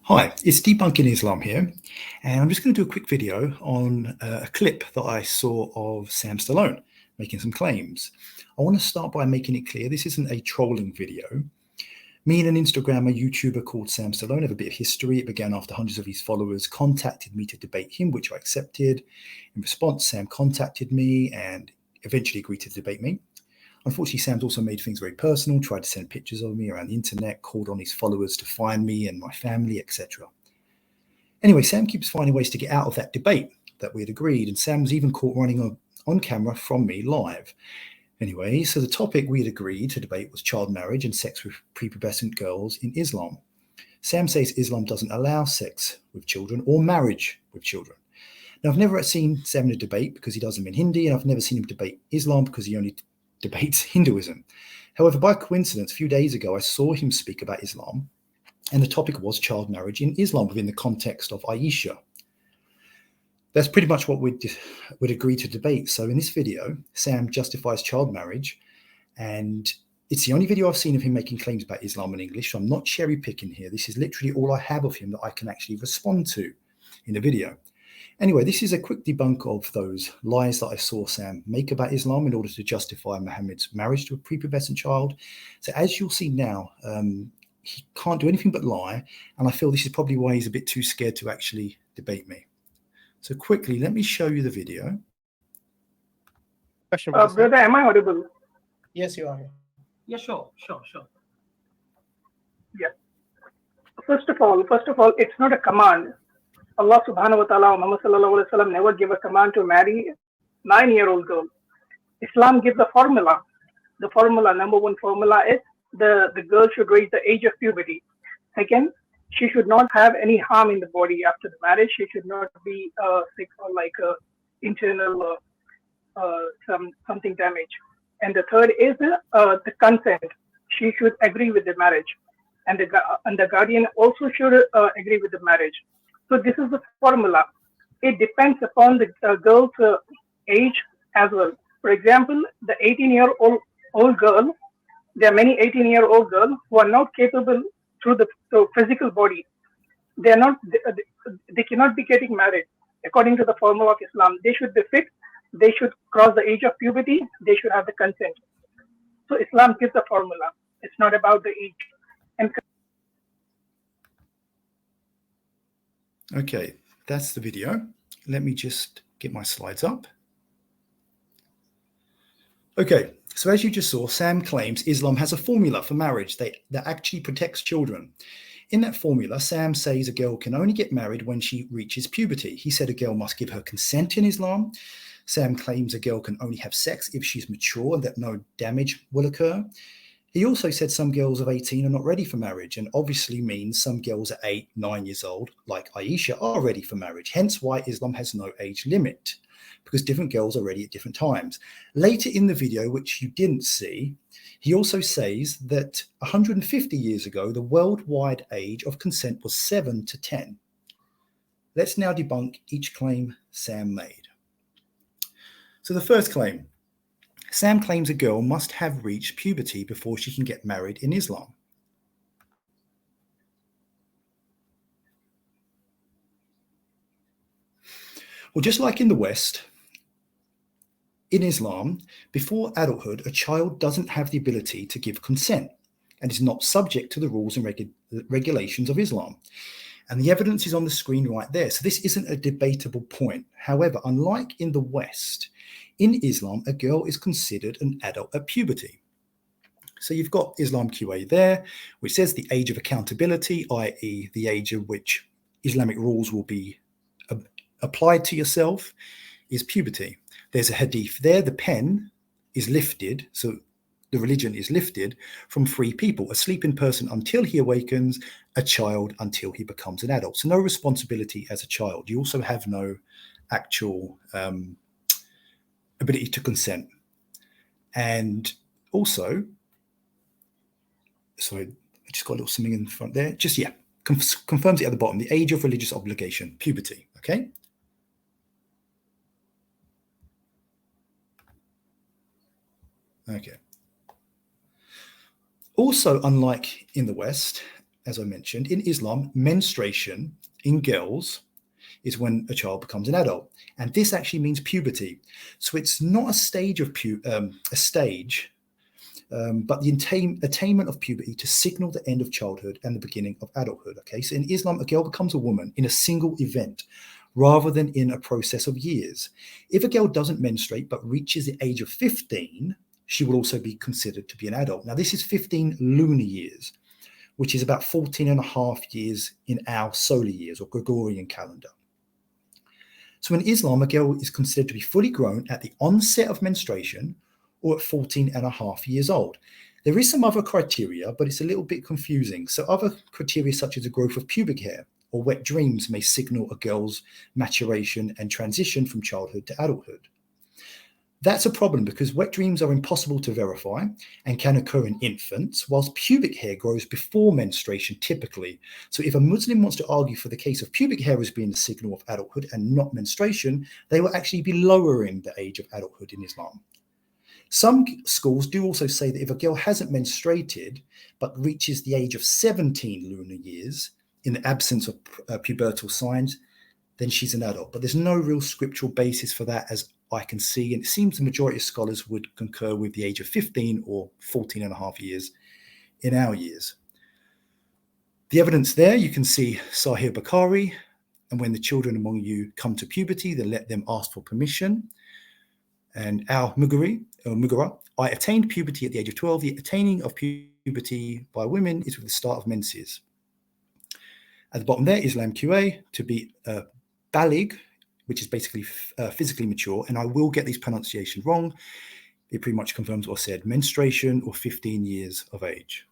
Hi, it's Debunking Islam here, and I'm just going to do a quick video on a clip that I saw of Sam Stallone making some claims. I want to start by making it clear this isn't a trolling video. Me and an Instagrammer, YouTuber called Sam Stallone have a bit of history. It began after hundreds of his followers contacted me to debate him, which I accepted. In response, Sam contacted me and eventually agreed to debate me. Unfortunately, Sam's also made things very personal, tried to send pictures of me around the internet, called on his followers to find me and my family, etc. Anyway, Sam keeps finding ways to get out of that debate that we had agreed, and Sam was even caught running on camera from me live. Anyway, so the topic we had agreed to debate was child marriage and sex with prepubescent girls in Islam. Sam says Islam doesn't allow sex with children or marriage with children. Now, I've never seen Sam in a debate because he does them in Hindi, and I've never seen him debate Islam because he only debates Hinduism. However, by coincidence, a few days ago, I saw him speak about Islam, and the topic was child marriage in Islam within the context of Aisha. That's pretty much what we'd agree to debate. So in this video, Sam justifies child marriage, and it's the only video I've seen of him making claims about Islam in English. So I'm not cherry picking here. This is literally all I have of him that I can actually respond to in the video. Anyway, this is a quick debunk of those lies that I saw Sam make about Islam in order to justify Muhammad's marriage to a prepubescent child. So as you'll see now, he can't do anything but lie, and I feel this is probably why he's a bit too scared to actually debate me. So quickly, let me show you the video. Question, brother, am I audible? Yes, you are. Yeah, sure. Yeah. First of all, it's not a command. Allah subhanahu wa ta'ala, Muhammad sallallahu alaihi wasallam never gave a command to marry a 9-year-old girl. Islam gives a formula. The formula, number one formula is the girl should reach the age of puberty. Second, she should not have any harm in the body after the marriage. She should not be sick or like internal something damage. And the third is the consent. She should agree with the marriage, and the guardian also should agree with the marriage. So this is the formula. It depends upon the girl's age as well. For example, the 18-year-old girl, there are many 18-year-old girls who are not capable through the physical body. They cannot be getting married according to the formula of Islam. They should be fit. They should cross the age of puberty. They should have the consent. So Islam gives the formula. It's not about the age. And Okay, that's the video. Let me just get my slides up. Okay, so as you just saw, Sam claims Islam has a formula for marriage that actually protects children. In that formula, Sam says a girl can only get married when she reaches puberty. He said a girl must give her consent in Islam. Sam claims a girl can only have sex if she's mature and that no damage will occur. He also said some girls of 18 are not ready for marriage, and obviously means some girls at 8, 9 years old, like Aisha, are ready for marriage, hence why Islam has no age limit, because different girls are ready at different times. Later in the video, which you didn't see, he also says that 150 years ago, the worldwide age of consent was 7 to 10. Let's now debunk each claim Sam made. So the first claim. Sam claims a girl must have reached puberty before she can get married in Islam. Well, just like in the West, in Islam, before adulthood, a child doesn't have the ability to give consent and is not subject to the rules and regulations of Islam. And the evidence is on the screen right there. So this isn't a debatable point. However, unlike in the West, in Islam, a girl is considered an adult at puberty. So you've got Islam QA there, which says the age of accountability, i.e. the age at which Islamic rules will be applied to yourself, is puberty. There's a hadith there. The pen is lifted, so the religion is lifted from 3 people: a sleeping person until he awakens, a child until he becomes an adult. So no responsibility as a child. You also have no actual ability to consent. And also, sorry, I just got a little something in front there. Just, yeah, confirms it at the bottom, the age of religious obligation, puberty, okay? Okay. Also, unlike in the West, as I mentioned, in Islam, menstruation in girls is when a child becomes an adult, and this actually means puberty. So it's not a stage of but the attainment of puberty to signal the end of childhood and the beginning of adulthood. Okay, so in Islam, a girl becomes a woman in a single event rather than in a process of years. If a girl doesn't menstruate but reaches the age of 15, she will also be considered to be an adult. Now, this is 15 lunar years, which is about 14 and a half years in our solar years or Gregorian calendar. So in Islam, a girl is considered to be fully grown at the onset of menstruation or at 14 and a half years old. There is some other criteria, but it's a little bit confusing. So other criteria such as the growth of pubic hair or wet dreams may signal a girl's maturation and transition from childhood to adulthood. That's a problem because wet dreams are impossible to verify and can occur in infants, whilst pubic hair grows before menstruation typically. So if a Muslim wants to argue for the case of pubic hair as being the signal of adulthood and not menstruation, they will actually be lowering the age of adulthood in Islam. Some schools do also say that if a girl hasn't menstruated but reaches the age of 17 lunar years in the absence of pubertal signs, then she's an adult. But there's no real scriptural basis for that as I can see, and it seems the majority of scholars would concur with the age of 15 or 14 and a half years in our years. The evidence there, you can see Sahih Bukhari, and when the children among you come to puberty, then let them ask for permission. And al-Mughira, I attained puberty at the age of 12. The attaining of puberty by women is with the start of menses. At the bottom there, Islam QA, to be balig, which is basically physically mature, and I will get these pronunciations wrong. It pretty much confirms what I said, menstruation or 15 years of age.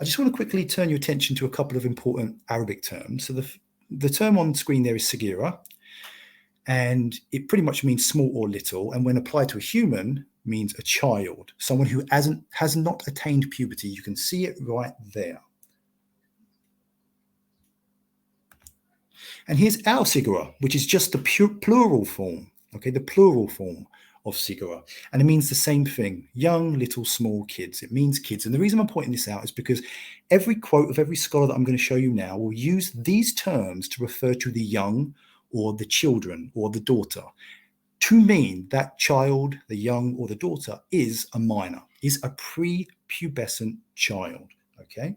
I just want to quickly turn your attention to a couple of important Arabic terms. So the term on screen there is sagira, and it pretty much means small or little, and when applied to a human, means a child, someone who has not attained puberty. You can see it right there. And here's our sigara, which is just the plural form, okay, the plural form of sigara. And it means the same thing, young, little, small kids. It means kids. And the reason I'm pointing this out is because every quote of every scholar that I'm going to show you now will use these terms to refer to the young or the children or the daughter, to mean that child, the young or the daughter, is a minor, is a prepubescent child, okay?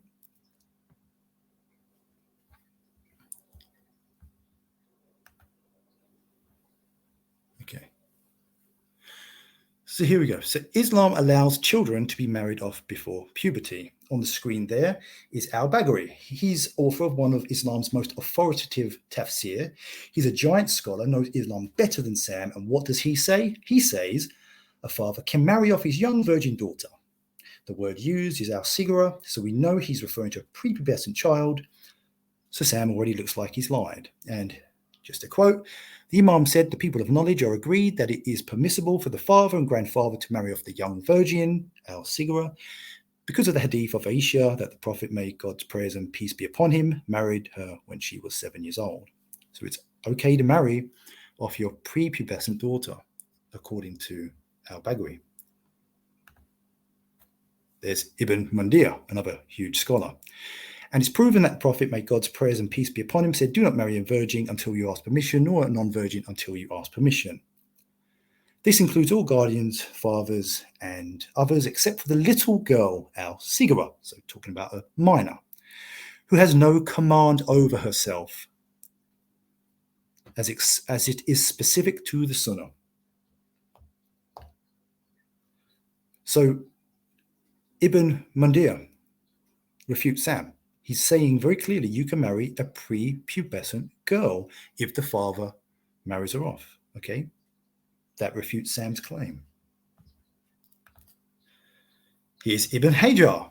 Okay. So here we go. So Islam allows children to be married off before puberty. On the screen there is al-Baghawi. He's author of one of Islam's most authoritative tafsir. He's a giant scholar, knows Islam better than Sam. And what does he say? He says a father can marry off his young virgin daughter. The word used is al-Sigara, so we know he's referring to a prepubescent child. So Sam already looks like he's lied. And just a quote, the Imam said, the people of knowledge are agreed that it is permissible for the father and grandfather to marry off the young virgin, al-Sigara, because of the hadith of Aisha that the Prophet, may God's prayers and peace be upon him, married her when she was 7 years old. So it's okay to marry off your prepubescent daughter, according to al-Baghawi. There's Ibn Mundir, another huge scholar. And it's proven that the Prophet, may God's prayers and peace be upon him, said, do not marry a virgin until you ask permission, nor a non-virgin until you ask permission. This includes all guardians, fathers, and others, except for the little girl, al-Sigara, so talking about a minor, who has no command over herself, as it is specific to the Sunnah. So Ibn Mundir refutes Sam. He's saying very clearly you can marry a prepubescent girl if the father marries her off, okay? That refutes Sam's claim. Here's Ibn Hajar,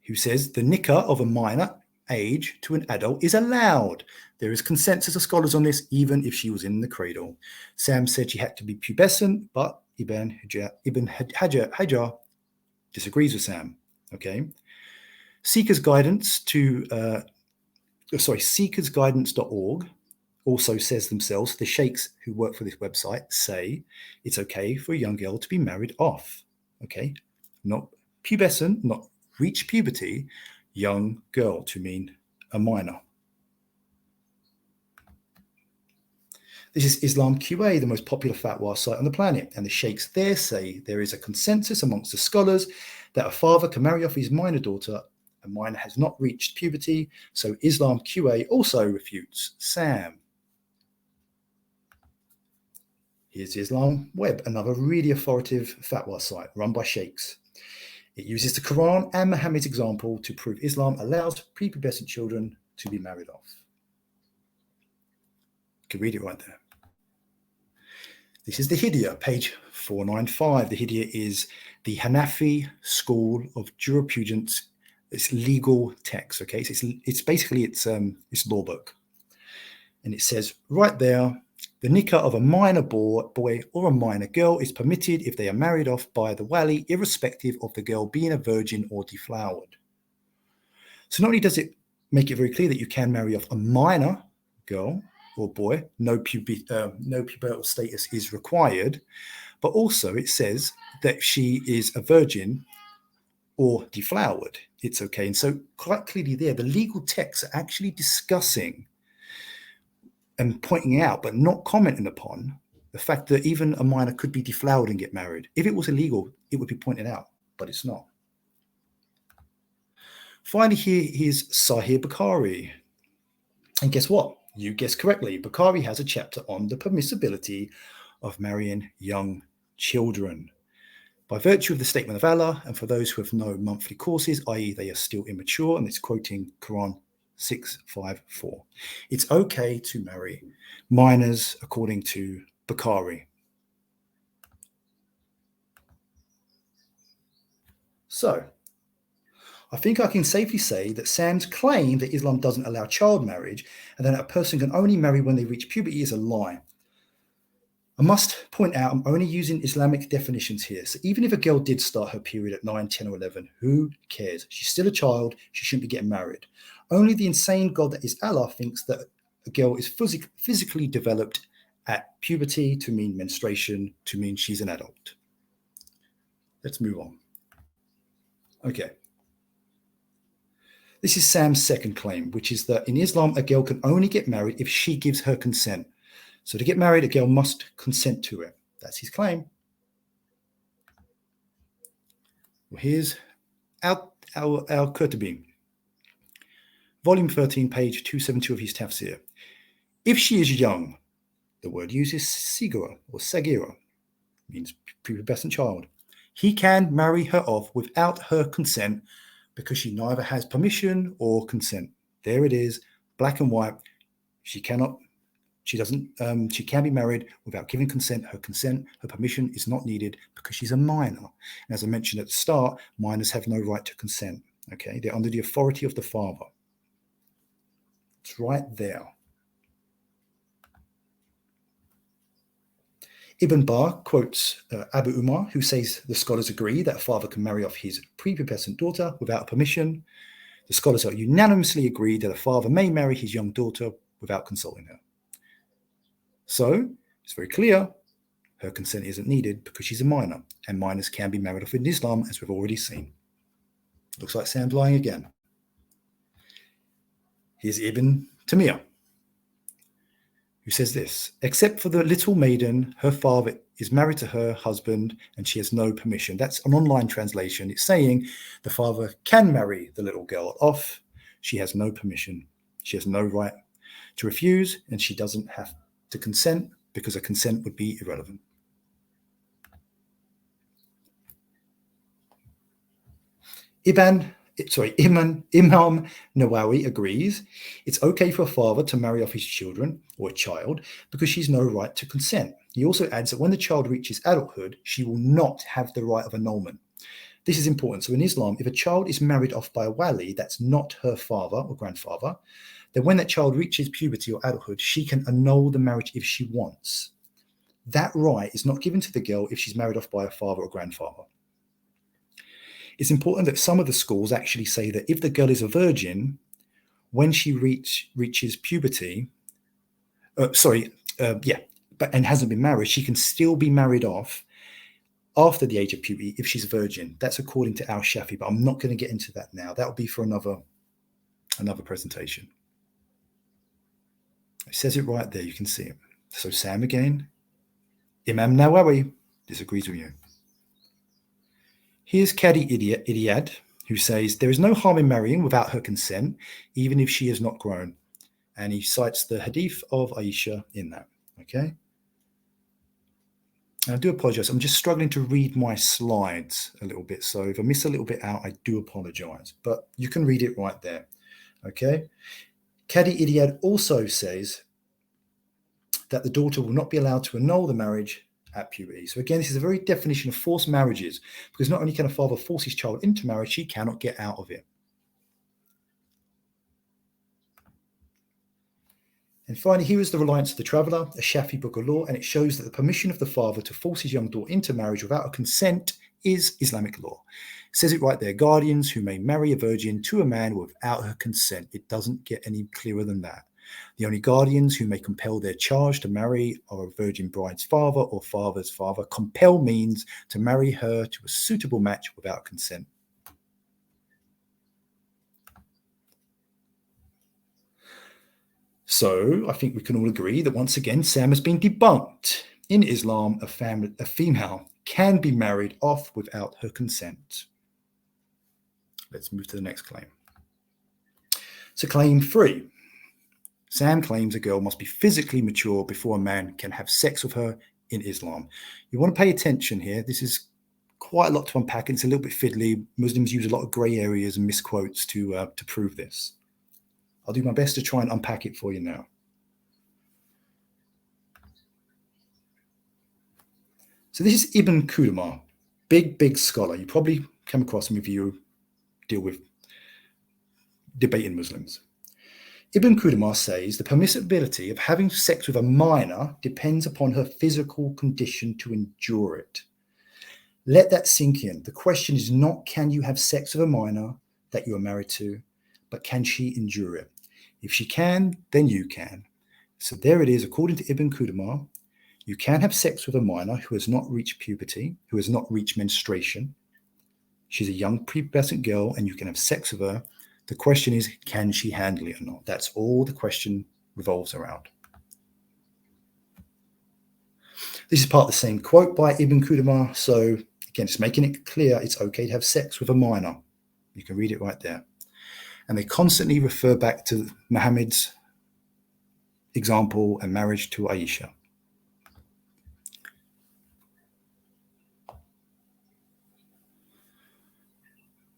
who says the nikah of a minor age to an adult is allowed. There is consensus of scholars on this, even if she was in the cradle. Sam said she had to be pubescent, but Ibn Hajar disagrees with Sam, okay? Seekersguidance.org also says themselves, the sheikhs who work for this website say it's okay for a young girl to be married off. Okay, not pubescent, not reach puberty, young girl to mean a minor. This is Islam QA, the most popular fatwa site on the planet, and the sheikhs there say there is a consensus amongst the scholars that a father can marry off his minor daughter. A minor has not reached puberty, so Islam QA also refutes Sam. Here's Islam Web, another really authoritative fatwa site run by sheikhs. It uses the Quran and Muhammad's example to prove Islam allows prepubescent children to be married off. You can read it right there. This is the Hidya, page 495. The Hidya is the Hanafi school of jurisprudence. It's legal text, okay? So it's basically its law book. And it says right there, the nikah of a minor boy or a minor girl is permitted if they are married off by the wali, irrespective of the girl being a virgin or deflowered. So not only does it make it very clear that you can marry off a minor girl or boy, no pubertal status is required, but also it says that if she is a virgin or deflowered, it's okay. And so quite clearly there, the legal texts are actually discussing and pointing out, but not commenting upon, the fact that even a minor could be deflowered and get married. If it was illegal, it would be pointed out, but it's not. Finally, here's Sahih Bukhari. And guess what? You guessed correctly. Bukhari has a chapter on the permissibility of marrying young children. By virtue of the statement of Allah, and for those who have no monthly courses, i.e. they are still immature, and it's quoting Quran 6:5-4. It's okay to marry minors according to Bukhari. So, I think I can safely say that Sam's claim that Islam doesn't allow child marriage and that a person can only marry when they reach puberty is a lie. I must point out I'm only using Islamic definitions here. So even if a girl did start her period at 9, 10 or 11, who cares? She's still a child. She shouldn't be getting married. Only the insane God that is Allah thinks that a girl is physically developed at puberty to mean menstruation, to mean she's an adult. Let's move on. Okay. This is Sam's second claim, which is that in Islam, a girl can only get married if she gives her consent. So to get married, a girl must consent to it. That's his claim. Well, here's Al-Qurtubi, volume 13, page 272 of his tafsir. If she is young, the word used is sigira or sagira, means prepubescent child. He can marry her off without her consent because she neither has permission or consent. There it is, black and white. She can be married without giving consent. Her permission is not needed because she's a minor. And as I mentioned at the start, minors have no right to consent. Okay, they're under the authority of the father. It's right there. Ibn Bar quotes Abu Umar, who says the scholars agree that a father can marry off his prepubescent daughter without permission. The scholars are unanimously agreed that a father may marry his young daughter without consulting her. So it's very clear her consent isn't needed because she's a minor, and minors can be married off in Islam, as we've already seen. Looks like Sam's lying again. Here's Ibn Taymiyyah, who says this: except for the little maiden, her father is married to her husband and she has no permission. That's an online translation. It's saying the father can marry the little girl off. She has no permission. She has no right to refuse, and she doesn't have to consent because a consent would be irrelevant. Imam Nawawi agrees it's okay for a father to marry off his children or a child because she's no right to consent. He also adds that when the child reaches adulthood, she will not have the right of annulment. This is important. So in Islam, if a child is married off by a wali that's not her father or grandfather, then when that child reaches puberty or adulthood, she can annul the marriage if she wants. That right is not given to the girl if she's married off by a father or grandfather. It's important that some of the schools actually say that if the girl is a virgin, when she reaches puberty, and hasn't been married, she can still be married off after the age of puberty if she's a virgin. That's according to al-Shafi, but I'm not going to get into that now. That will be for another presentation. It says it right there. You can see it. So Sam again. Imam Nawawi disagrees with you. Here's Qadi Iyad, who says, there is no harm in marrying without her consent, even if she is not grown. And he cites the hadith of Aisha in that. Okay. And I do apologize. I'm just struggling to read my slides a little bit. So if I miss a little bit out, I do apologize. But you can read it right there. Okay. Qadi Iyad also says that the daughter will not be allowed to annul the marriage at puberty. So again, this is a very definition of forced marriages, because not only can a father force his child into marriage, she cannot get out of it. And finally, here is the Reliance of the Traveller, a Shafi book of law, and it shows that the permission of the father to force his young daughter into marriage without a consent is Islamic law. It says it right there, guardians who may marry a virgin to a man without her consent. It doesn't get any clearer than that. The only guardians who may compel their charge to marry are a virgin bride's father or father's father. Compel means to marry her to a suitable match without consent. So I think we can all agree that once again, Sam has been debunked. In Islam, a female can be married off without her consent. Let's move to the next claim. So claim 3. Sam claims a girl must be physically mature before a man can have sex with her in Islam. You want to pay attention here. This is quite a lot to unpack. It's a little bit fiddly. Muslims use a lot of grey areas and misquotes to prove this. I'll do my best to try and unpack it for you now. So this is Ibn Qudamah, big scholar. You probably come across him if you deal with debating Muslims. Ibn Qudamah says the permissibility of having sex with a minor depends upon her physical condition to endure it. Let that sink in. The question is not, can you have sex with a minor that you are married to, but can she endure it? If she can, then you can. So there it is, according to Ibn Qudamah, you can have sex with a minor who has not reached puberty, who has not reached menstruation. She's a young prepubescent girl and you can have sex with her. The question is, can she handle it or not? That's all the question revolves around. This is part of the same quote by Ibn Qudamah. So again, it's making it clear it's okay to have sex with a minor. You can read it right there. And they constantly refer back to Muhammad's example and marriage to Aisha.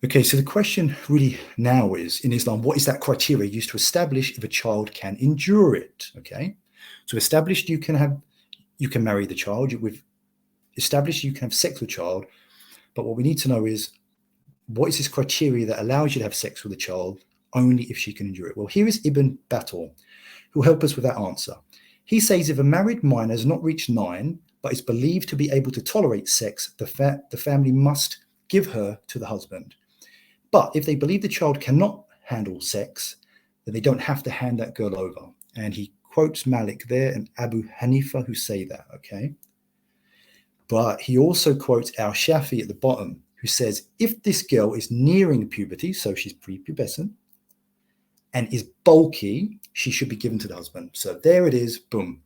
Okay, so the question really now is, in Islam, what is that criteria used to establish if a child can endure it? Okay, so established you can marry the child. We've established you can have sex with the child, but what we need to know is, what is this criteria that allows you to have sex with a child only if she can endure it? Well, here is Ibn Battal, who will help us with that answer. He says if a married minor has not reached 9, but is believed to be able to tolerate sex, the family must give her to the husband. But if they believe the child cannot handle sex, then they don't have to hand that girl over. And he quotes Malik there and Abu Hanifa who say that, okay? But he also quotes al-Shafi at the bottom, who says if this girl is nearing puberty, so she's prepubescent, and is bulky, she should be given to the husband. So there it is, boom.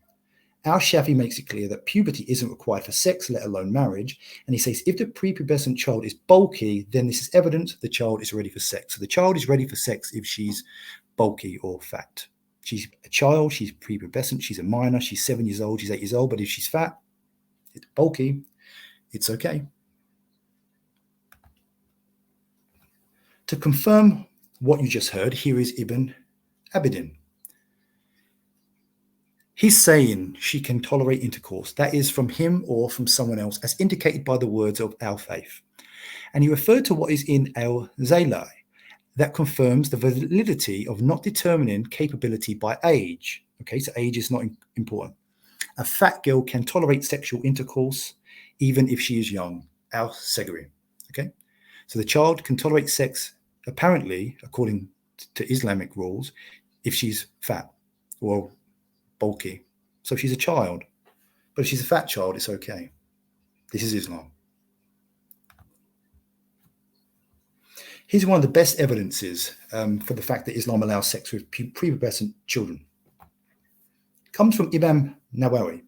Al-Shafi makes it clear that puberty isn't required for sex, let alone marriage. And he says if the prepubescent child is bulky, then this is evidence the child is ready for sex. So the child is ready for sex if she's bulky or fat. She's a child, she's prepubescent, she's a minor, she's 7 years old, she's 8 years old, but if she's fat, it's bulky, it's okay. To confirm what you just heard, here is Ibn Abidin. He's saying she can tolerate intercourse. That is from him or from someone else, as indicated by the words of al-Faith. And he referred to what is in al-Zaylai. That confirms the validity of not determining capability by age. Okay, so age is not important. A fat girl can tolerate sexual intercourse even if she is young. Al-Segri. Okay, so the child can tolerate sex, apparently, according to Islamic rules, if she's fat or bulky. So she's a child, but if she's a fat child, it's okay. This is Islam. Here's one of the best evidences for the fact that Islam allows sex with prepubescent children. It comes from Imam Nawawi.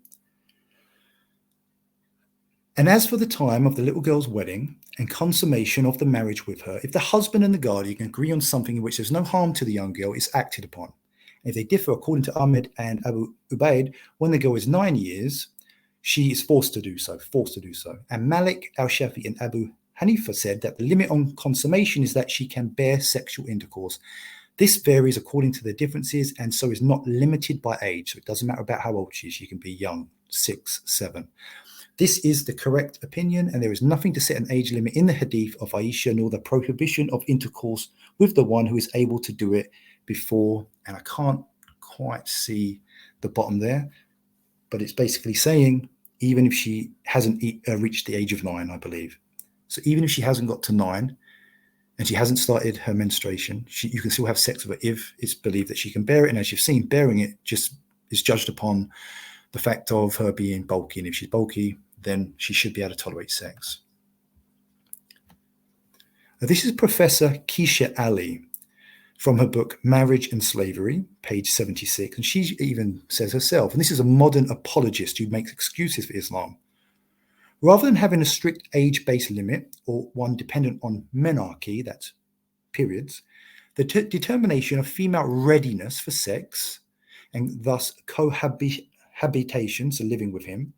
And as for the time of the little girl's wedding and consummation of the marriage with her, if the husband and the guardian agree on something in which there's no harm to the young girl, it's acted upon. If they differ, according to Ahmed and Abu Ubaid, when the girl is 9 years, she is forced to do so. And Malik, al-Shafi, and Abu Hanifa said that the limit on consummation is that she can bear sexual intercourse. This varies according to the differences and so is not limited by age. So it doesn't matter about how old she is. She can be young, 6, 7. This is the correct opinion, and there is nothing to set an age limit in the hadith of Aisha, nor the prohibition of intercourse with the one who is able to do it before. And I can't quite see the bottom there, but it's basically saying even if she hasn't reached the age of 9, I believe. So even if she hasn't got to 9 and she hasn't started her menstruation, you can still have sex with her if it's believed that she can bear it. And as you've seen, bearing it just is judged upon the fact of her being bulky. And if she's bulky, then she should be able to tolerate sex. Now, this is Professor Keisha Ali from her book Marriage and Slavery, page 76. And she even says herself, and this is a modern apologist who makes excuses for Islam. Rather than having a strict age-based limit or one dependent on menarche, that's periods, the determination of female readiness for sex and thus cohabitation, so living with him,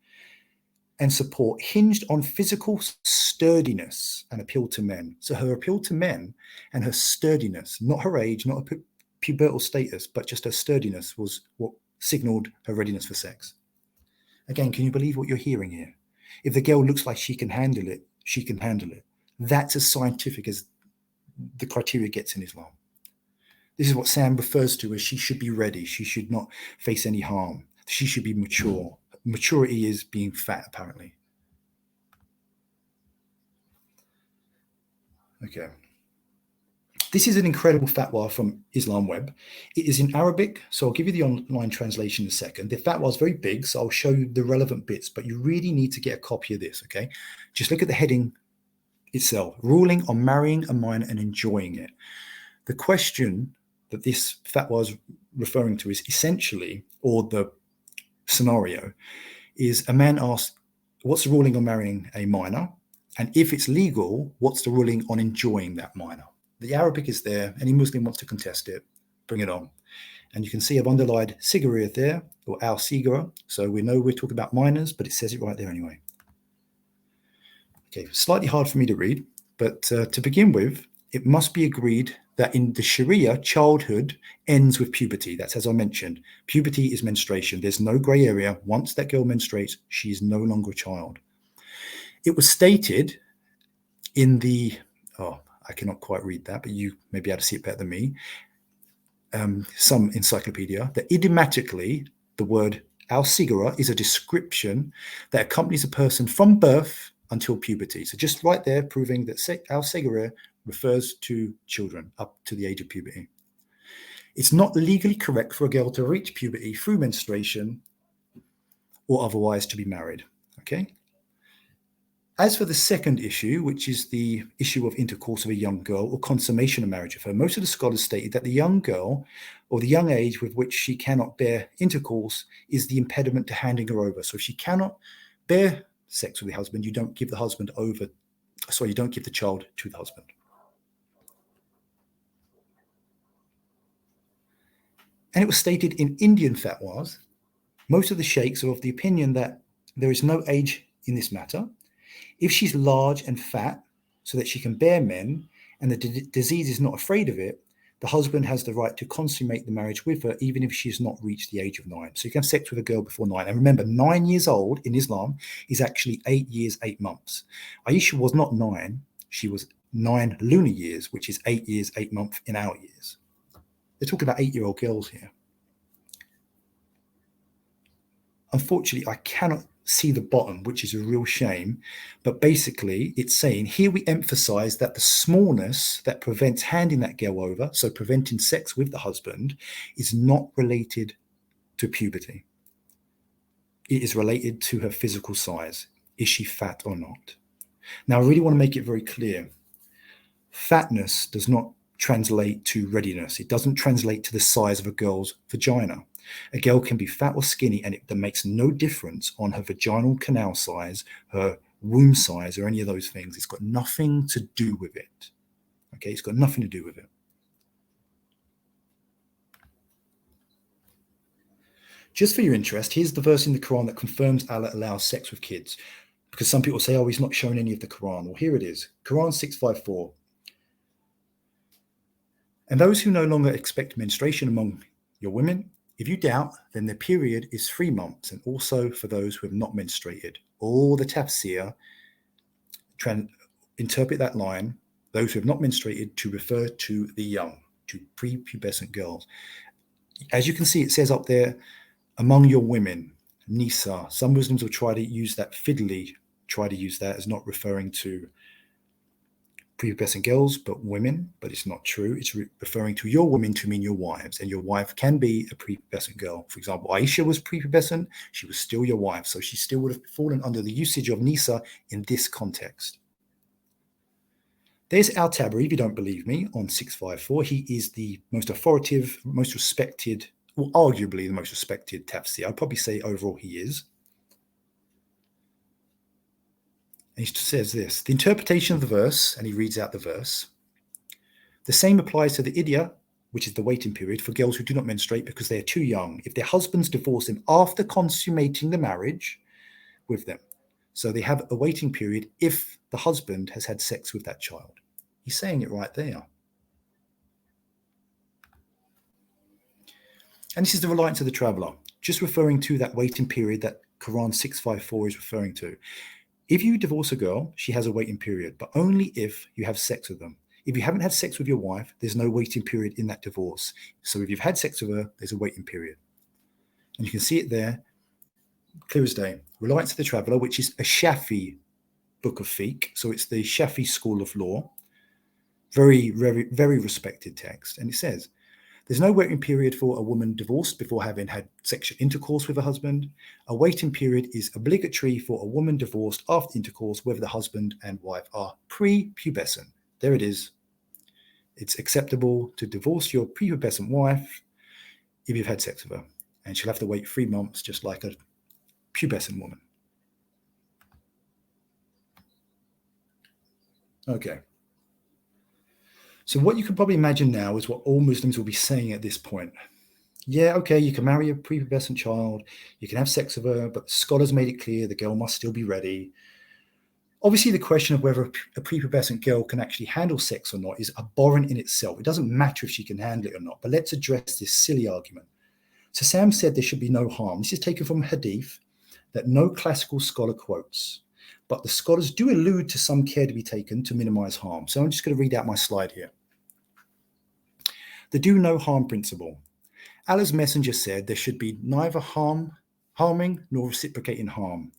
and support hinged on physical sturdiness and appeal to men. So her appeal to men and her sturdiness, not her age, not her pubertal status, but just her sturdiness was what signaled her readiness for sex. Again, can you believe what you're hearing here? If the girl looks like she can handle it, she can handle it. That's as scientific as the criteria gets in Islam. This is what Sam refers to as she should be ready. She should not face any harm. She should be mature. Maturity is being fat, apparently. Okay. This is an incredible fatwa from Islam Web. It is in Arabic, so I'll give you the online translation in a second. The fatwa is very big, so I'll show you the relevant bits, but you really need to get a copy of this, okay? Just look at the heading itself, ruling on marrying a minor and enjoying it. The question that this fatwa is referring to is essentially, or the scenario, is a man asks, what's the ruling on marrying a minor? And if it's legal, what's the ruling on enjoying that minor? The Arabic is there. Any Muslim wants to contest it, bring it on. And you can see I've underlined sigara there, or al-sigara. So we know we're talking about minors, but it says it right there anyway. Okay, slightly hard for me to read, but to begin with, it must be agreed that in the Sharia, childhood ends with puberty. That's as I mentioned. Puberty is menstruation. There's no grey area. Once that girl menstruates, she is no longer a child. It was stated in the, I cannot quite read that, but you may be able to see it better than me, some encyclopedia, that idiomatically the word al-sigara is a description that accompanies a person from birth until puberty. So just right there proving that al-sigara refers to children up to the age of puberty. It's not legally correct for a girl to reach puberty through menstruation or otherwise to be married, okay? As for the second issue, which is the issue of intercourse with a young girl or consummation of marriage with her, most of the scholars stated that the young girl or the young age with which she cannot bear intercourse is the impediment to handing her over. So if she cannot bear sex with the husband, you don't give the husband over, you don't give the child to the husband. And it was stated in Indian fatwas, most of the sheikhs are of the opinion that there is no age in this matter. If she's large and fat so that she can bear men and the disease is not afraid of it, the husband has the right to consummate the marriage with her, even if she has not reached the age of 9. So you can have sex with a girl before 9. And remember, 9 years old in Islam is actually 8 years, 8 months. Aisha was not 9. She was 9 lunar years, which is 8 years, 8 months in our years. They're talking about 8-year-old girls here. Unfortunately, I cannot see the bottom, which is a real shame. But basically, it's saying here we emphasize that the smallness that prevents handing that girl over, so preventing sex with the husband, is not related to puberty. It is related to her physical size. Is she fat or not? Now, I really want to make it very clear. fatness does not translate to readiness. It doesn't translate to the size of a girl's vagina. A girl can be fat or skinny, and that makes no difference on her vaginal canal size, her womb size, or any of those things. It's got nothing to do with it. Okay, it's got nothing to do with it. Just for your interest, here's the verse in the Quran that confirms Allah allows sex with kids. Because some people say, oh, he's not shown any of the Quran. Well, here it is. Quran 654. And those who no longer expect menstruation among your women, if you doubt, then their period is 3 months, and also for those who have not menstruated. All the tafsir interpret that line, those who have not menstruated, to refer to the young, to prepubescent girls. As you can see, it says up there, among your women, Nisa. Some Muslims will try to use that fiddly, try to use that as not referring to prepubescent girls, but women, but it's not true. It's referring to your women to mean your wives, and your wife can be a prepubescent girl. For example, Aisha was prepubescent, she was still your wife, so she still would have fallen under the usage of Nisa in this context. There's Al-Tabari, if you don't believe me, on 654. He is the most authoritative, most respected, well, arguably the most respected tafsir. I'd probably say overall he is. And he says this, the interpretation of the verse, and he reads out the verse, the same applies to the idya, which is the waiting period for girls who do not menstruate because they are too young, if their husbands divorce them after consummating the marriage with them. So they have a waiting period if the husband has had sex with that child. He's saying it right there. And this is the reliance of the traveler, just referring to that waiting period that Quran 654 is referring to. If you divorce a girl, she has a waiting period, but only if you have sex with them. If you haven't had sex with your wife, there's no waiting period in that divorce. So if you've had sex with her, there's a waiting period. And you can see it there, clear as day. Reliance of the traveler, which is a Shafi book of fiqh. So it's the Shafi school of law. Very, very, very respected text. And it says, there's no waiting period for a woman divorced before having had sexual intercourse with a husband. A waiting period is obligatory for a woman divorced after intercourse, whether the husband and wife are prepubescent. There it is. It's acceptable to divorce your prepubescent wife if you've had sex with her. And she'll have to wait 3 months, just like a pubescent woman. Okay. So what you can probably imagine now is what all Muslims will be saying at this point. Yeah, okay, you can marry a prepubescent child, you can have sex with her, but scholars made it clear the girl must still be ready. Obviously, the question of whether a prepubescent girl can actually handle sex or not is abhorrent in itself. It doesn't matter if she can handle it or not, but let's address this silly argument. So Sam said there should be no harm. This is taken from a hadith that no classical scholar quotes, but the scholars do allude to some care to be taken to minimize harm. So I'm just going to read out my slide here. The do no harm principle. Allah's messenger said there should be neither harming nor reciprocating harm.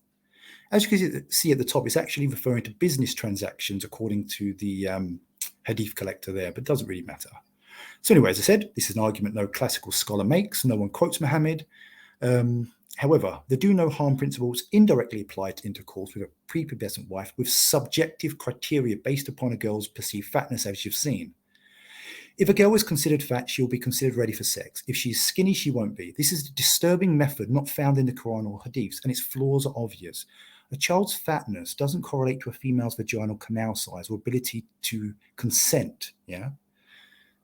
As you can see at the top, it's actually referring to business transactions according to the hadith collector there, but it doesn't really matter. So anyway, as I said, this is an argument no classical scholar makes. No one quotes Muhammad. However, the do no harm principles indirectly apply to intercourse with a prepubescent wife with subjective criteria based upon a girl's perceived fatness, as you've seen. If a girl is considered fat, she will be considered ready for sex. If she's skinny, she won't be. This is a disturbing method not found in the Quran or Hadiths, and its flaws are obvious. A child's fatness doesn't correlate to a female's vaginal canal size or ability to consent. Yeah.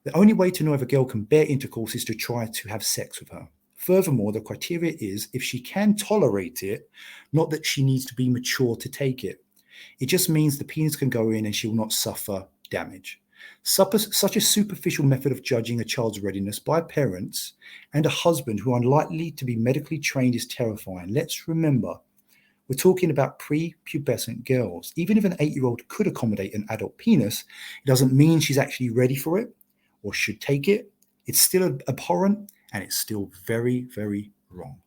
The only way to know if a girl can bear intercourse is to try to have sex with her. Furthermore, the criteria is if she can tolerate it, not that she needs to be mature to take it. It just means the penis can go in and she will not suffer damage. Such a superficial method of judging a child's readiness by parents and a husband who are unlikely to be medically trained is terrifying. Let's remember, we're talking about prepubescent girls. Even if an 8-year-old could accommodate an adult penis, it doesn't mean she's actually ready for it or should take it. It's still abhorrent and it's still very, very wrong.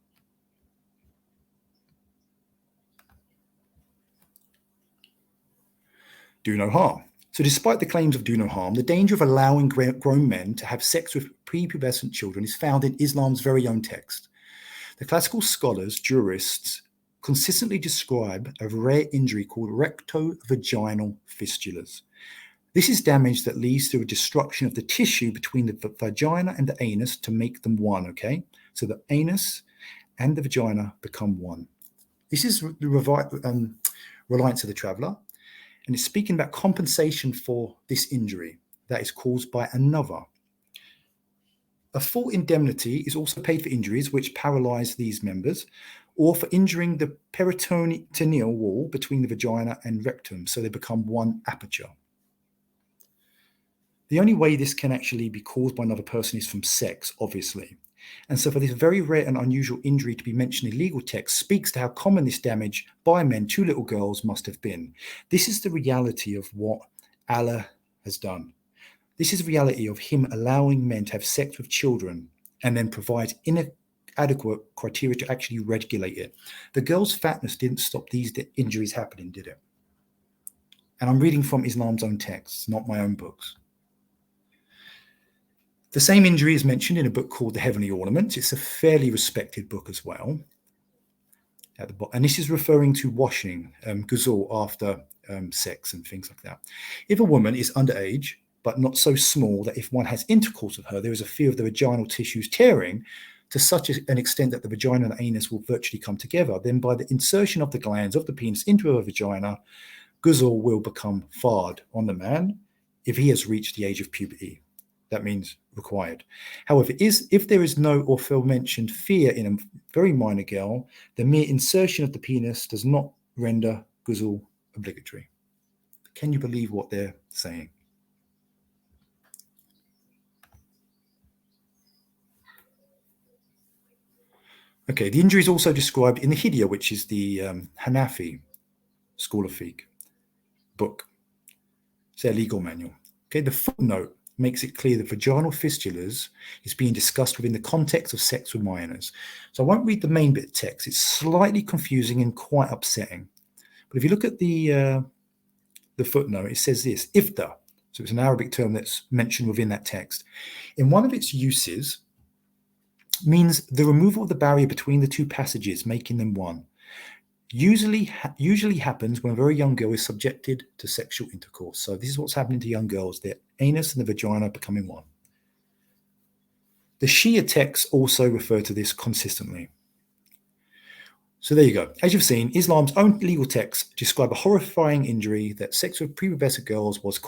Do no harm. So despite the claims of do no harm, the danger of allowing grown men to have sex with prepubescent children is found in Islam's very own text. The classical scholars, jurists, consistently describe a rare injury called rectovaginal fistulas. This is damage that leads to a destruction of the tissue between the vagina and the anus to make them one, okay? So the anus and the vagina become one. This is the reliance of the traveler, and it's speaking about compensation for this injury that is caused by another. A full indemnity is also paid for injuries which paralyze these members, or for injuring the peritoneal wall between the vagina and rectum, so they become one aperture. The only way this can actually be caused by another person is from sex, obviously. And so for this very rare and unusual injury to be mentioned in legal text speaks to how common this damage by men to little girls must have been. This is the reality of what Allah has done. This is the reality of him allowing men to have sex with children and then provide inadequate criteria to actually regulate it. The girl's fatness didn't stop these injuries happening, did it? And I'm reading from Islam's own texts, not my own books. The same injury is mentioned in a book called The Heavenly Ornaments. It's a fairly respected book as well. And this is referring to washing, ghusl after sex and things like that. If a woman is underage, but not so small that if one has intercourse with her, there is a fear of the vaginal tissues tearing to such an extent that the vagina and the anus will virtually come together, then by the insertion of the glands of the penis into her vagina, ghusl will become fard on the man if he has reached the age of puberty. That means required. However, if there is no aforementioned fear in a very minor girl, the mere insertion of the penis does not render ghusl obligatory. Can you believe what they're saying? Okay, the injury is also described in the Hidya, which is the Hanafi School of Fiqh book. It's their legal manual. Okay, the footnote makes it clear that vaginal fistulas is being discussed within the context of sex with minors. So I won't read the main bit of text. It's slightly confusing and quite upsetting. But if you look at the footnote, it says this, ifta, so it's an Arabic term that's mentioned within that text. In one of its uses, means the removal of the barrier between the two passages, making them one. Usually happens when a very young girl is subjected to sexual intercourse. So this is what's happening to young girls, their anus and the vagina becoming one. The Shia texts also refer to this consistently. So there you go. As you've seen, Islam's own legal texts describe a horrifying injury that sex with prepubescent girls was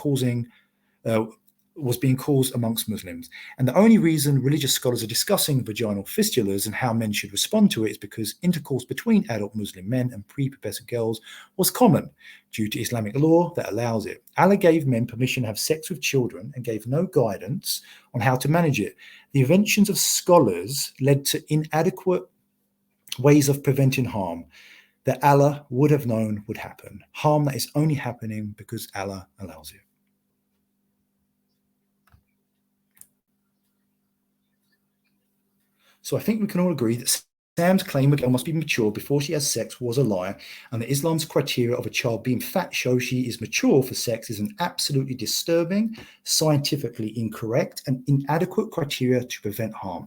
being caused amongst Muslims. And the only reason religious scholars are discussing vaginal fistulas and how men should respond to it is because intercourse between adult Muslim men and prepubescent girls was common due to Islamic law that allows it. Allah gave men permission to have sex with children and gave no guidance on how to manage it. The inventions of scholars led to inadequate ways of preventing harm that Allah would have known would happen. Harm that is only happening because Allah allows it. So I think we can all agree that Sam's claim a girl must be mature before she has sex was a lie, and that Islam's criteria of a child being fat shows she is mature for sex is an absolutely disturbing, scientifically incorrect, and inadequate criteria to prevent harm.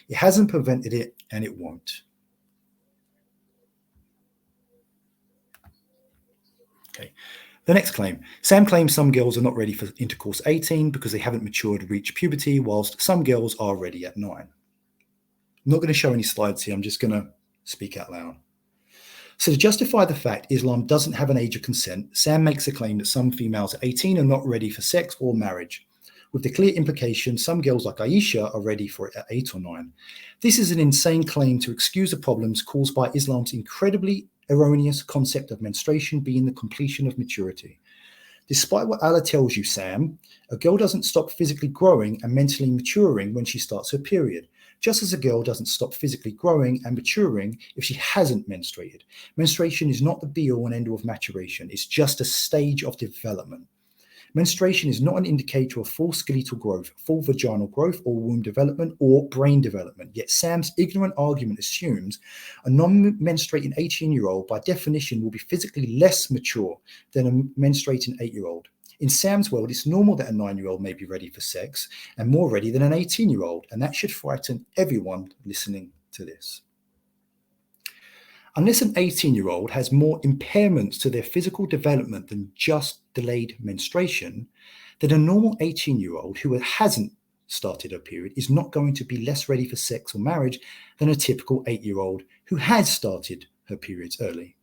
It hasn't prevented it, and it won't. Okay. The next claim. Sam claims some girls are not ready for intercourse 18 because they haven't matured to reach puberty, whilst some girls are ready at 9. I'm not going to show any slides here. I'm just going to speak out loud. So to justify the fact Islam doesn't have an age of consent, Sam makes a claim that some females at 18 are not ready for sex or marriage, with the clear implication some girls like Aisha are ready for it at 8 or 9. This is an insane claim to excuse the problems caused by Islam's incredibly erroneous concept of menstruation being the completion of maturity. Despite what Allah tells you, Sam, a girl doesn't stop physically growing and mentally maturing when she starts her period, just as a girl doesn't stop physically growing and maturing if she hasn't menstruated. Menstruation is not the be-all and end-all of maturation. It's just a stage of development. Menstruation is not an indicator of full skeletal growth, full vaginal growth, or womb development, or brain development. Yet Sam's ignorant argument assumes a non-menstruating 18-year-old, by definition, will be physically less mature than a menstruating 8-year-old. In Sam's world, it's normal that a 9-year-old may be ready for sex and more ready than an 18-year-old, and that should frighten everyone listening to this. Unless an 18-year-old has more impairments to their physical development than just delayed menstruation, that a normal 18-year-old who hasn't started her period is not going to be less ready for sex or marriage than a typical 8-year-old who has started her periods early.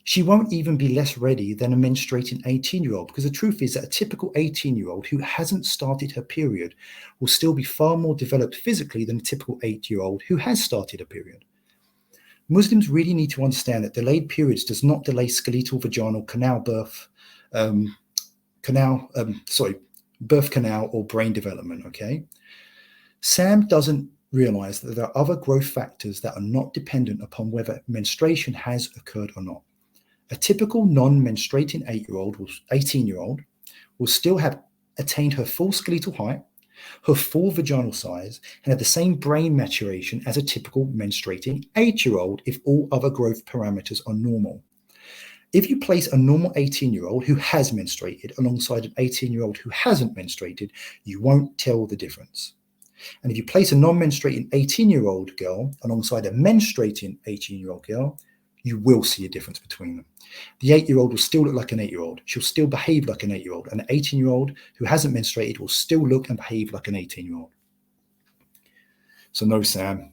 She won't even be less ready than a menstruating 18-year-old, because the truth is that a typical 18-year-old who hasn't started her period will still be far more developed physically than a typical 8-year-old who has started a period. Muslims really need to understand that delayed periods does not delay skeletal, vaginal, birth canal or brain development, okay? Sam doesn't realize that there are other growth factors that are not dependent upon whether menstruation has occurred or not. A typical non-menstruating 18-year-old will still have attained her full skeletal height, her full vaginal size, and have the same brain maturation as a typical menstruating 8-year-old if all other growth parameters are normal. If you place a normal 18-year-old who has menstruated alongside an 18-year-old who hasn't menstruated, you won't tell the difference. And if you place a non-menstruating 18-year-old girl alongside a menstruating 18-year-old girl, you will see a difference between them. The 8-year-old will still look like an 8-year-old. She'll still behave like an 8-year-old. And the 18-year-old who hasn't menstruated will still look and behave like an 18-year-old. So no, Sam,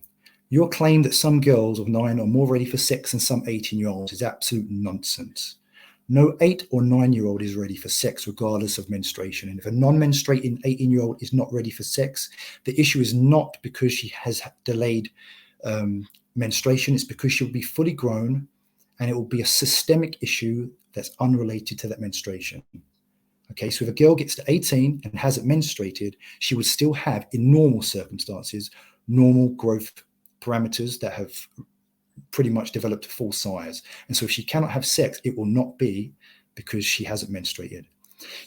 your claim that some girls of 9 are more ready for sex than some 18-year-olds is absolute nonsense. No 8 or 9-year-old is ready for sex regardless of menstruation. And if a non-menstruating 18-year-old is not ready for sex, the issue is not because she has delayed menstruation. It's because she'll be fully grown, and it will be a systemic issue that's unrelated to that menstruation. Okay, so if a girl gets to 18 and hasn't menstruated, she would still have, in normal circumstances, normal growth parameters that have pretty much developed to full size. And so if she cannot have sex, it will not be because she hasn't menstruated.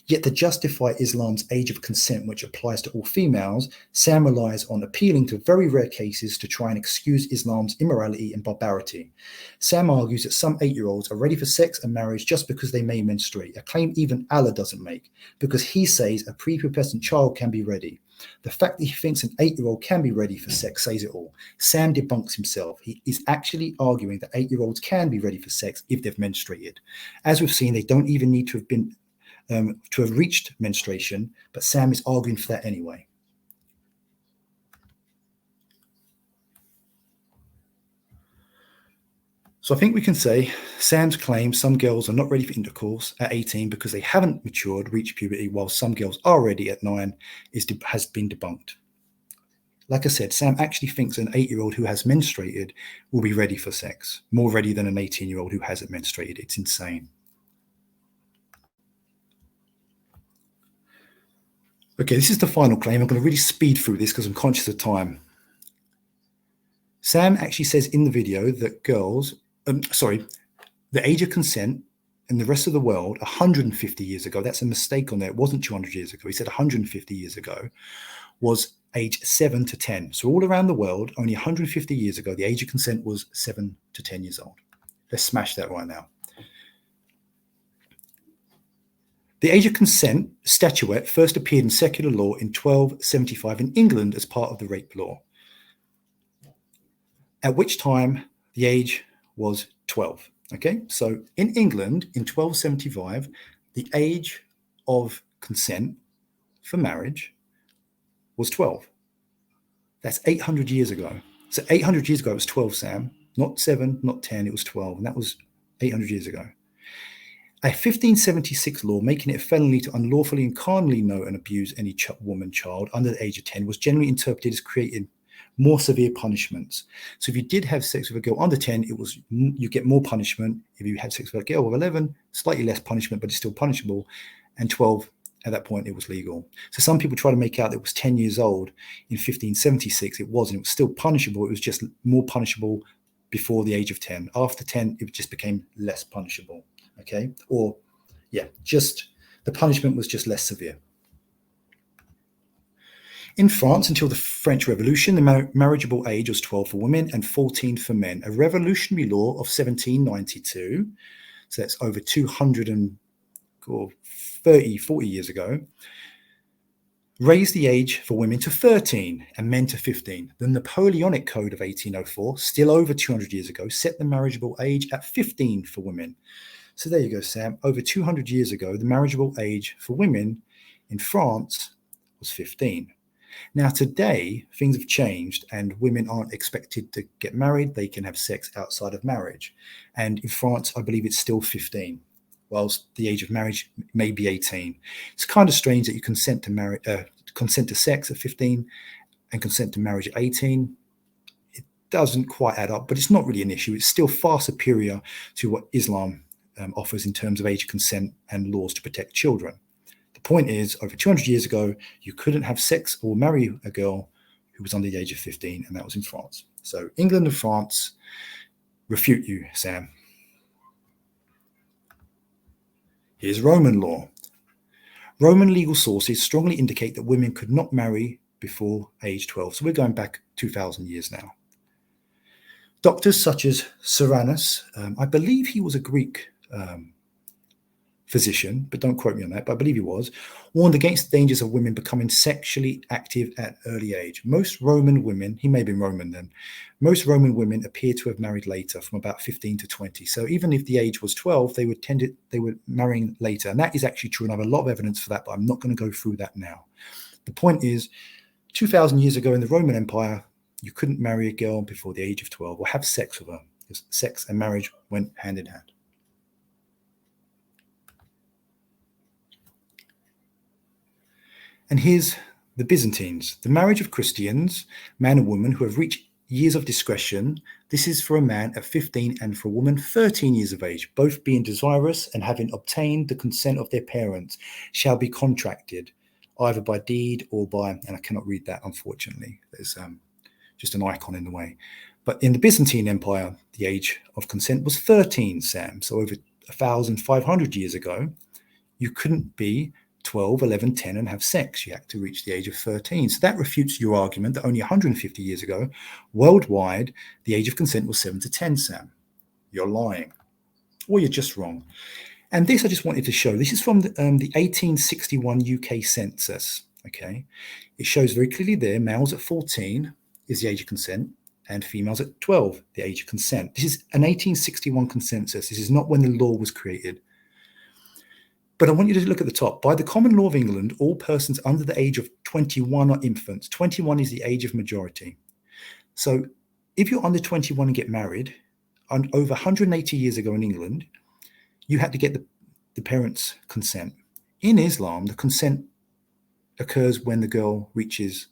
Yet to justify Islam's age of consent, which applies to all females, Sam relies on appealing to very rare cases to try and excuse Islam's immorality and barbarity. Sam argues that some 8-year-olds are ready for sex and marriage just because they may menstruate, a claim even Allah doesn't make, because he says a prepubescent child can be ready. The fact that he thinks an 8-year-old can be ready for sex says it all. Sam debunks himself. He is actually arguing that 8-year-olds can be ready for sex if they've menstruated. As we've seen, they don't even need to have reached menstruation, but Sam is arguing for that anyway. So I think we can say Sam's claim some girls are not ready for intercourse at 18 because they haven't matured, reached puberty, while some girls are ready at 9 has been debunked. Like I said, Sam actually thinks an 8-year-old who has menstruated will be ready for sex, more ready than an 18-year-old who hasn't menstruated. It's insane. Okay, this is the final claim. I'm going to really speed through this because I'm conscious of time. Sam actually says in the video that the age of consent in the rest of the world 150 years ago, that's a mistake on there, it wasn't 200 years ago, he said 150 years ago, was age 7 to 10. So all around the world, only 150 years ago, the age of consent was 7 to 10 years old. Let's smash that right now. The age of consent statuette first appeared in secular law in 1275 in England as part of the rape law, at which time the age was 12. Okay, so in England in 1275, the age of consent for marriage was 12. That's 800 years ago. So 800 years ago, it was 12, Sam. Not 7, not 10, it was 12. And that was 800 years ago. A 1576 law making it a felony to unlawfully and carnally know and abuse any woman, child under the age of 10 was generally interpreted as creating more severe punishments. So if you did have sex with a girl under 10, you get more punishment. If you had sex with a girl of 11, slightly less punishment, but it's still punishable. And 12, at that point, it was legal. So some people try to make out that it was 10 years old in 1576. It wasn't. It was still punishable. It was just more punishable before the age of 10. After 10, it just became less punishable. Okay? Or, yeah, just the punishment was just less severe. In France, until the French Revolution, the marriageable age was 12 for women and 14 for men. A revolutionary law of 1792, so that's over 40 years ago, raised the age for women to 13 and men to 15. The Napoleonic Code of 1804, still over 200 years ago, set the marriageable age at 15 for women. So there you go, Sam. Over 200 years ago, the marriageable age for women in France was 15. Now, today, things have changed and women aren't expected to get married. They can have sex outside of marriage. And in France, I believe it's still 15, whilst the age of marriage may be 18. It's kind of strange that you consent to sex at 15 and consent to marriage at 18. It doesn't quite add up, but it's not really an issue. It's still far superior to what Islam offers in terms of age consent and laws to protect children. The point is, over 200 years ago, you couldn't have sex or marry a girl who was under the age of 15, and that was in France. So England and France refute you, Sam. Here's Roman law. Roman legal sources strongly indicate that women could not marry before age 12. So we're going back 2,000 years now. Doctors such as Cyrannus, I believe he was a Greek physician, but don't quote me on that, but I believe he was, warned against the dangers of women becoming sexually active at an early age. Most Roman women, he may have been Roman then, most Roman women appear to have married later, from about 15 to 20. So even if the age was 12, they were marrying later. And that is actually true, and I have a lot of evidence for that, but I'm not going to go through that now. The point is, 2,000 years ago in the Roman Empire, you couldn't marry a girl before the age of 12 or have sex with her, because sex and marriage went hand in hand. And here's the Byzantines. The marriage of Christians, man and woman, who have reached years of discretion. This is for a man at 15 and for a woman 13 years of age, both being desirous and having obtained the consent of their parents, shall be contracted, either by deed or by, and I cannot read that, unfortunately. There's just an icon in the way. But in the Byzantine Empire, the age of consent was 13, Sam. So over 1,500 years ago, you couldn't be 12, 11, 10 and have sex. You had to reach the age of 13. So that refutes your argument that only 150 years ago, worldwide, the age of consent was 7 to 10, Sam. You're lying, or you're just wrong. And this I just wanted to show. This is from the 1861 UK census, okay? It shows very clearly there, males at 14 is the age of consent, and females at 12, the age of consent. This is an 1861 consensus. This is not when the law was created. But I want you to look at the top. By the common law of England, all persons under the age of 21 are infants. 21 is the age of majority. So if you're under 21 and get married, over 180 years ago in England, you had to get the parents' consent. In Islam, the consent occurs when the girl reaches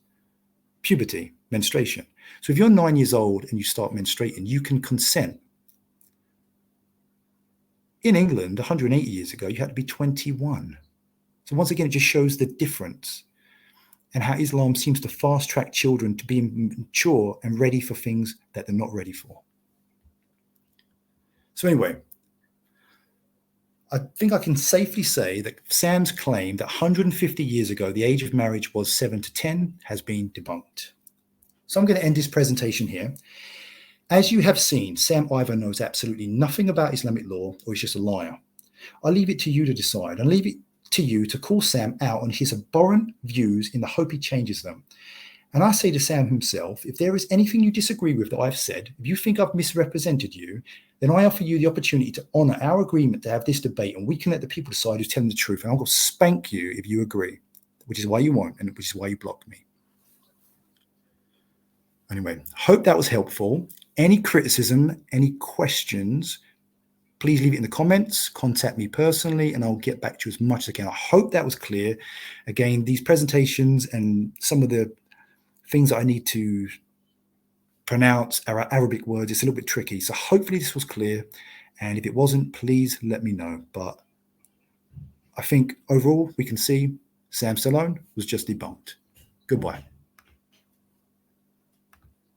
puberty, menstruation. So if you're 9 years old and you start menstruating, you can consent. In England, 180 years ago, you had to be 21. So once again, it just shows the difference and how Islam seems to fast track children to be mature and ready for things that they're not ready for. So anyway, I think I can safely say that Sam's claim that 150 years ago, the age of marriage was 7 to 10 has been debunked. So I'm going to end this presentation here. As you have seen, Sam either knows absolutely nothing about Islamic law or he's just a liar. I'll leave it to you to decide. I'll leave it to you to call Sam out on his abhorrent views in the hope he changes them. And I say to Sam himself, if there is anything you disagree with that I've said, if you think I've misrepresented you, then I offer you the opportunity to honour our agreement to have this debate, and we can let the people decide who's telling the truth. And I'll go spank you if you agree, which is why you won't, and which is why you blocked me. Anyway, hope that was helpful. Any criticism, any questions, please leave it in the comments, contact me personally, and I'll get back to you as much as I can. I hope that was clear. Again, these presentations and some of the things that I need to pronounce are Arabic words. It's a little bit tricky. So hopefully this was clear. And if it wasn't, please let me know. But I think overall we can see Sam Stallone was just debunked. Goodbye.